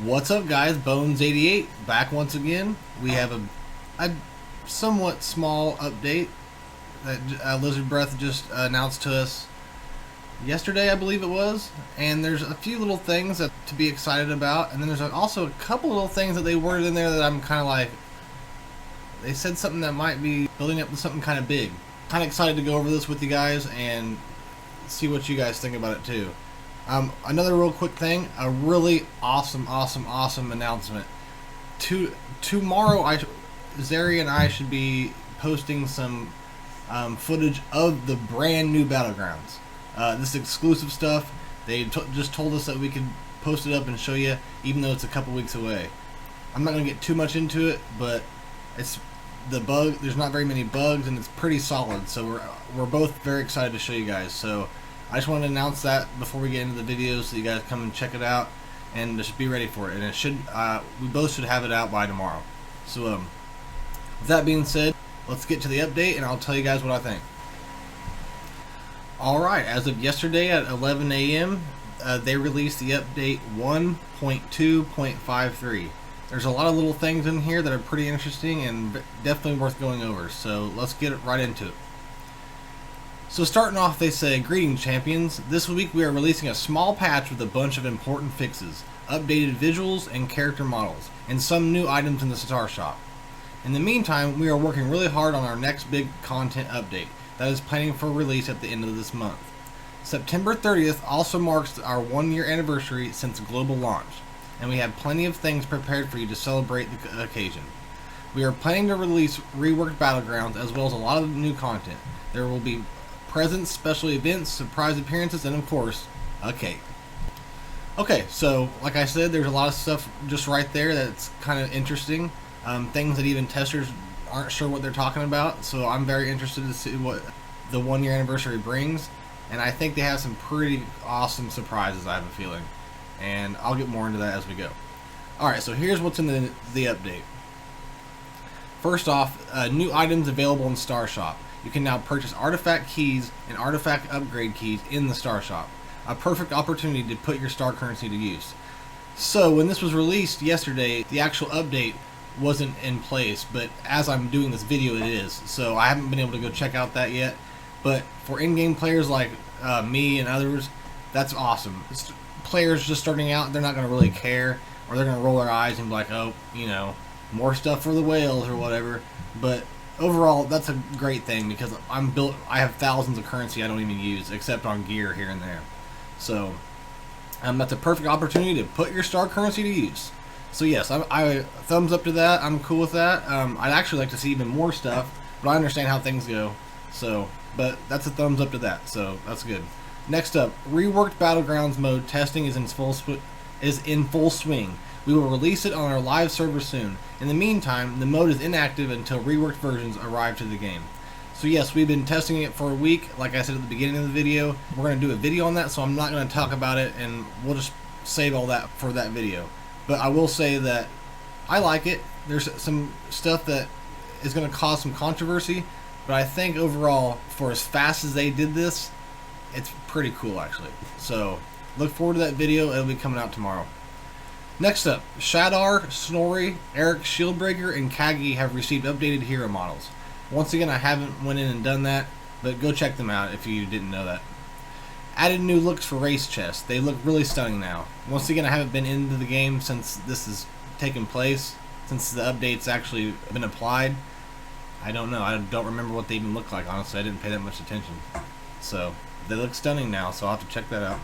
What's up, guys? Bones88 back once again. We have a somewhat small update that Lizard Breath just announced to us yesterday, I believe it was. And there's a few little things that to be excited about, and then there's also a couple little things that they worded in there that I'm kind of like, they said something that might be building up to something kind of big. Kind of excited to go over this with you guys and see what you guys think about it too. Another real quick thing, a really awesome announcement. Tomorrow, Zeri and I should be posting some footage of the brand new Battlegrounds. This exclusive stuff. They just told us that we could post it up and show you, even though it's a couple weeks away. I'm not going to get too much into it, but it's the bug. There's not very many bugs, and it's pretty solid. So we're both very excited to show you guys. So I just wanted to announce that before we get into the video, so you guys come and check it out and just be ready for it. And it should, we both should have it out by tomorrow. So with that being said, let's get to the update, and I'll tell you guys what I think. All right, as of yesterday at 11 a.m., they released the update 1.2.53. There's a lot of little things in here that are pretty interesting and definitely worth going over. So let's get right into it. So starting off, they say, "Greetings, champions. This week we are releasing a small patch with a bunch of important fixes, updated visuals and character models, and some new items in the Star Shop. In the meantime, we are working really hard on our next big content update that is planning for release at the end of this month. September 30th also marks our 1-year anniversary since global launch, and we have plenty of things prepared for you to celebrate the occasion. We are planning to release reworked Battlegrounds as well as a lot of new content. There will be presents, special events, surprise appearances, and of course, a cake." Okay, so like I said, there's a lot of stuff just right there that's kind of interesting. Things that even testers aren't sure what they're talking about. So I'm very interested to see what the 1-year anniversary brings. And I think they have some pretty awesome surprises, I have a feeling. And I'll get more into that as we go. Alright, so here's what's in the update. First off, new items available in Star Shop. You can now purchase artifact keys and artifact upgrade keys in the Star Shop. A perfect opportunity to put your star currency to use. So when this was released yesterday, the actual update wasn't in place, but as I'm doing this video, it is. So I haven't been able to go check out that yet. But for in-game players like me and others, that's awesome. Players just starting out, they're not going to really care, or they're going to roll their eyes and be like, oh, you know, more stuff for the whales or whatever. But overall, that's a great thing because I have thousands of currency I don't even use except on gear here and there. So that's a perfect opportunity to put your star currency to use. So yes, I thumbs up to that. I'm cool with that. I'd actually like to see even more stuff, but I understand how things go. So, but that's a thumbs up to that. So that's good. Next up, reworked Battlegrounds mode testing is in full swing. We will release it on our live server soon. In the meantime, the mode is inactive until reworked versions arrive to the game. So yes, we've been testing it for a week. Like I said at the beginning of the video, we're going to do a video on that, so I'm not going to talk about it, and we'll just save all that for that video. But I will say that I like it. There's some stuff that is going to cause some controversy, but I think overall, for as fast as they did this, it's pretty cool actually. So look forward to that video. It'll be coming out tomorrow. Next up, Shadar, Snorri, Eric, Shieldbreaker, and Kagi have received updated hero models. Once again, I haven't went in and done that, but go check them out if you didn't know that. Added new looks for race chests. They look really stunning now. Once again, I haven't been into the game since this has taken place, since the update's actually been applied. I don't know. I don't remember what they even look like, honestly. I didn't pay that much attention. So, they look stunning now, so I'll have to check that out.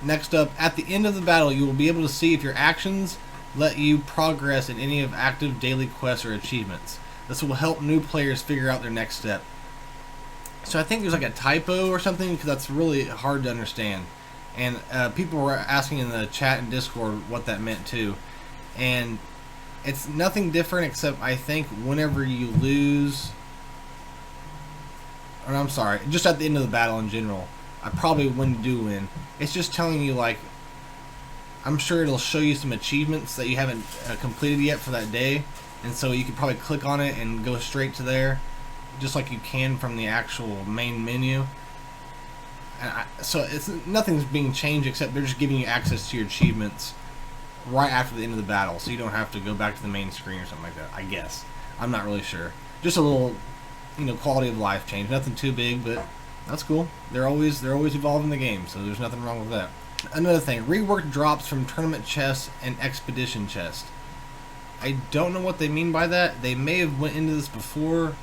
Next up, at the end of the battle, you will be able to see if your actions let you progress in any of active daily quests or achievements. This will help new players figure out their next step. So I think there's like a typo or something, because that's really hard to understand. And people were asking in the chat and Discord what that meant too. And it's nothing different except I think whenever you lose, or I'm sorry, just at the end of the battle in general, probably when you do win, it's just telling you, like, I'm sure it'll show you some achievements that you haven't completed yet for that day, and so you could probably click on it and go straight to there, just like you can from the actual main menu. And so nothing's being changed except they're just giving you access to your achievements right after the end of the battle, so you don't have to go back to the main screen or something like that. I guess I'm not really sure. Just a little, quality of life change. Nothing too big, but that's cool. They're always evolving the game, so there's nothing wrong with that. Another thing, reworked drops from tournament chests and expedition chests. I don't know what they mean by that. They may have went into this before,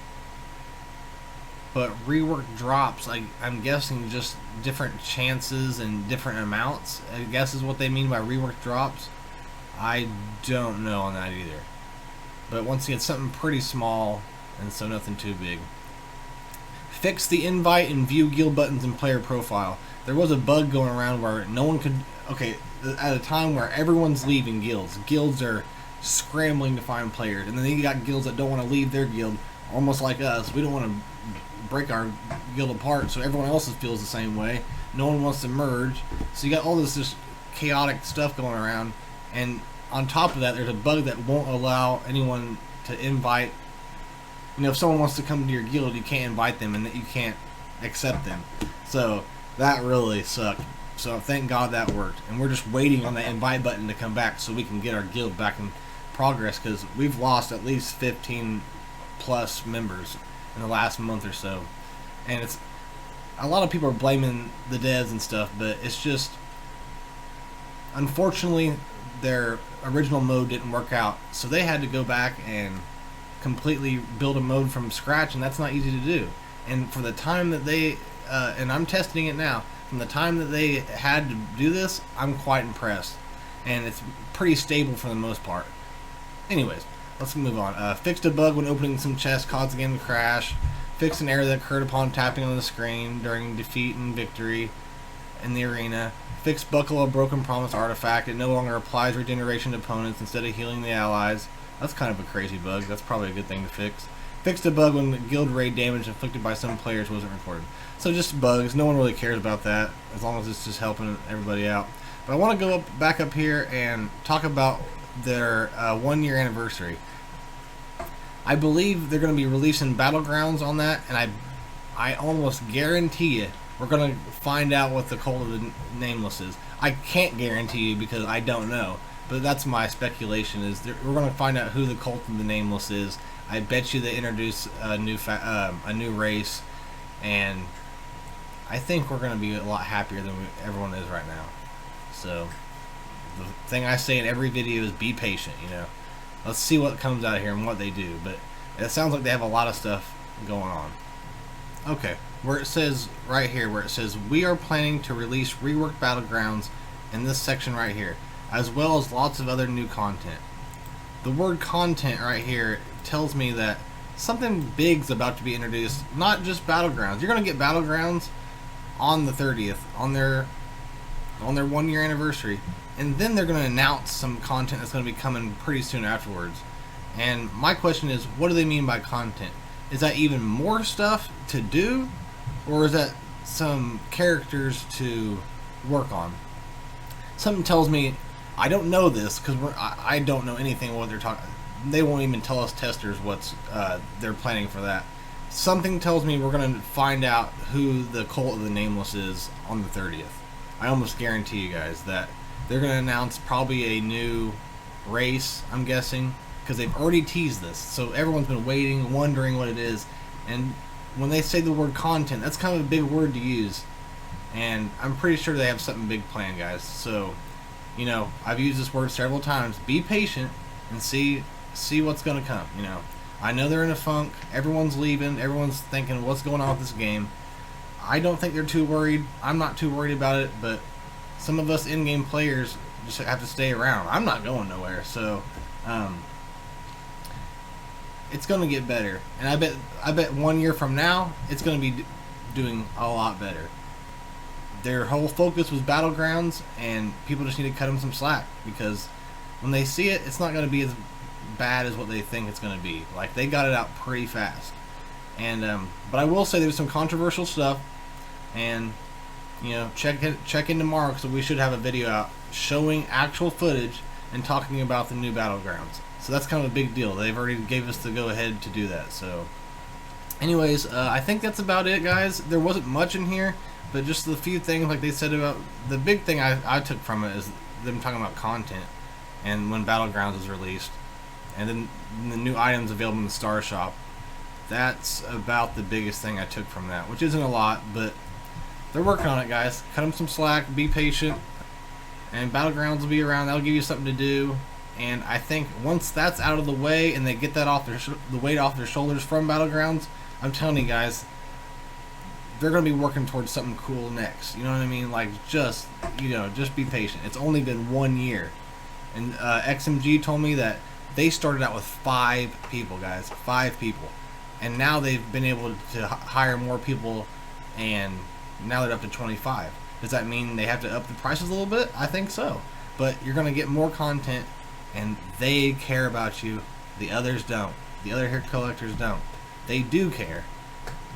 but reworked drops, I'm guessing just different chances and different amounts, I guess is what they mean by reworked drops. I don't know on that either. But once again, something pretty small, and so nothing too big. Fix the invite and view guild buttons in player profile. There was a bug going around where no one could... Okay, at a time where everyone's leaving guilds. Guilds are scrambling to find players, and then you got guilds that don't want to leave their guild, almost like us. We don't want to break our guild apart, so everyone else feels the same way. No one wants to merge, so you got all this just chaotic stuff going around, and on top of that, there's a bug that won't allow anyone to invite. If someone wants to come to your guild, you can't invite them, and that you can't accept them. So that really sucked. So thank God that worked, and we're just waiting on that invite button to come back so we can get our guild back in progress, because we've lost at least 15 plus members in the last month or so, and it's a lot of people are blaming the devs and stuff, but it's just, unfortunately, their original mode didn't work out, so they had to go back and completely build a mode from scratch, and that's not easy to do. And for the time that they and I'm testing it now, from the time that they had to do this, I'm quite impressed, and it's pretty stable for the most part. Anyways, let's move on. Fixed a bug when opening some chests, caused the game to crash. Fixed an error that occurred upon tapping on the screen during defeat and victory in the arena. Fixed buckle a broken promise artifact. It no longer applies regeneration to opponents instead of healing the allies. That's kind of a crazy bug. That's probably a good thing to fix. Fixed a bug when the guild raid damage inflicted by some players wasn't recorded. So just bugs. No one really cares about that, as long as it's just helping everybody out. But I want to go back up here and talk about their 1 year anniversary. I believe they're going to be releasing Battlegrounds on that, and I almost guarantee you we're going to find out what the Cult of the Nameless is. I can't guarantee you because I don't know, but that's my speculation, is we're going to find out who the Cult of the Nameless is. I bet you they introduce a new race, and I think we're going to be a lot happier than everyone is right now. So the thing I say in every video is be patient, Let's see what comes out of here and what they do. But it sounds like they have a lot of stuff going on. Okay, where it says right here, where it says we are planning to release reworked Battlegrounds in this section right here, as well as lots of other new content. The word content right here tells me that something big's about to be introduced, not just Battlegrounds. You're going to get Battlegrounds on the 30th, on their 1 year anniversary. And then they're going to announce some content that's going to be coming pretty soon afterwards. And my question is, what do they mean by content? Is that even more stuff to do? Or is that some characters to work on? Something tells me, I don't know this, because I don't know anything what they're talking. They won't even tell us testers what's they're planning for that. Something tells me we're going to find out who the Cult of the Nameless is on the 30th. I almost guarantee you guys that they're going to announce probably a new race, I'm guessing, because they've already teased this. So everyone's been waiting, wondering what it is. And when they say the word content, that's kind of a big word to use. And I'm pretty sure they have something big planned, guys. So, I've used this word several times. Be patient and see what's going to come, I know they're in a funk. Everyone's leaving. Everyone's thinking, what's going on with this game? I don't think they're too worried. I'm not too worried about it, but some of us in-game players just have to stay around. I'm not going nowhere, so it's going to get better. And I bet 1 year from now, it's going to be doing a lot better. Their whole focus was Battlegrounds, and people just need to cut them some slack, because when they see it, it's not going to be as bad as what they think it's going to be. Like, they got it out pretty fast. And but I will say there's some controversial stuff, and check in tomorrow, because we should have a video out showing actual footage and talking about the new Battlegrounds. So that's kind of a big deal. They've already gave us the go ahead to do that. So anyways, I think that's about it, guys. There wasn't much in here, but just the few things like they said about the big thing I took from it is them talking about content. and when Battlegrounds is released, and then the new items available in the Star Shop. That's about the biggest thing I took from that, which isn't a lot, but they're working on it, guys. Cut them some slack, be patient, and Battlegrounds will be around. That'll give you something to do. And I think once that's out of the way and they get that off the weight off their shoulders from Battlegrounds, I'm telling you guys, they're going to be working towards something cool next. You know what I mean? Like, just be patient. It's only been 1 year. And XMG told me that they started out with 5 people, guys. 5 people. And now they've been able to hire more people, and now they're up to 25. Does that mean they have to up the prices a little bit? I think so. But you're going to get more content, and they care about you. The others don't. The other hair collectors don't. They do care.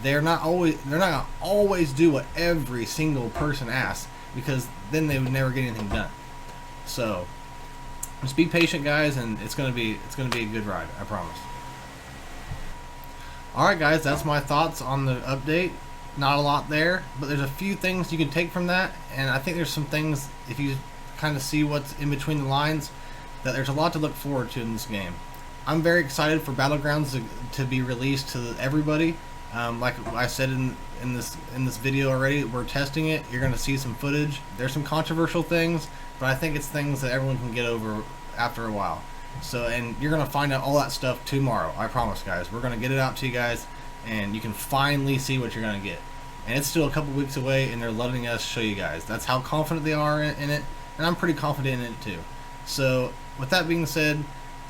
They're not gonna always do what every single person asks, because then they would never get anything done. So just be patient, guys, and it's gonna be a good ride, I promise. Alright guys, that's my thoughts on the update. Not a lot there, but there's a few things you can take from that, and I think there's some things, if you kind of see what's in between the lines, that there's a lot to look forward to in this game. I'm very excited for Battlegrounds to be released to everybody. Like I said in this video already, we're testing it. You're going to see some footage. There's some controversial things, but I think it's things that everyone can get over after a while. So, and you're going to find out all that stuff tomorrow. I promise, guys. We're going to get it out to you guys, and you can finally see what you're going to get. And it's still a couple weeks away, and they're letting us show you guys. That's how confident they are in it, and I'm pretty confident in it too. So, with that being said,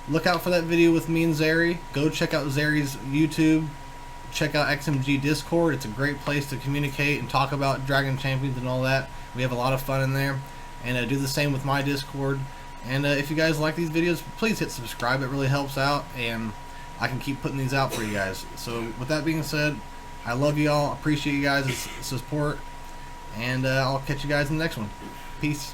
look out for that video with me and Zeri. Go check out Zeri's YouTube. Check out XMG Discord. It's a great place to communicate and talk about Dragon Champions and all that. We have a lot of fun in there. And do the same with my Discord. And if you guys like these videos, please hit subscribe. It really helps out, and I can keep putting these out for you guys. So with that being said, I love you all. Appreciate you guys' support. And I'll catch you guys in the next one. Peace.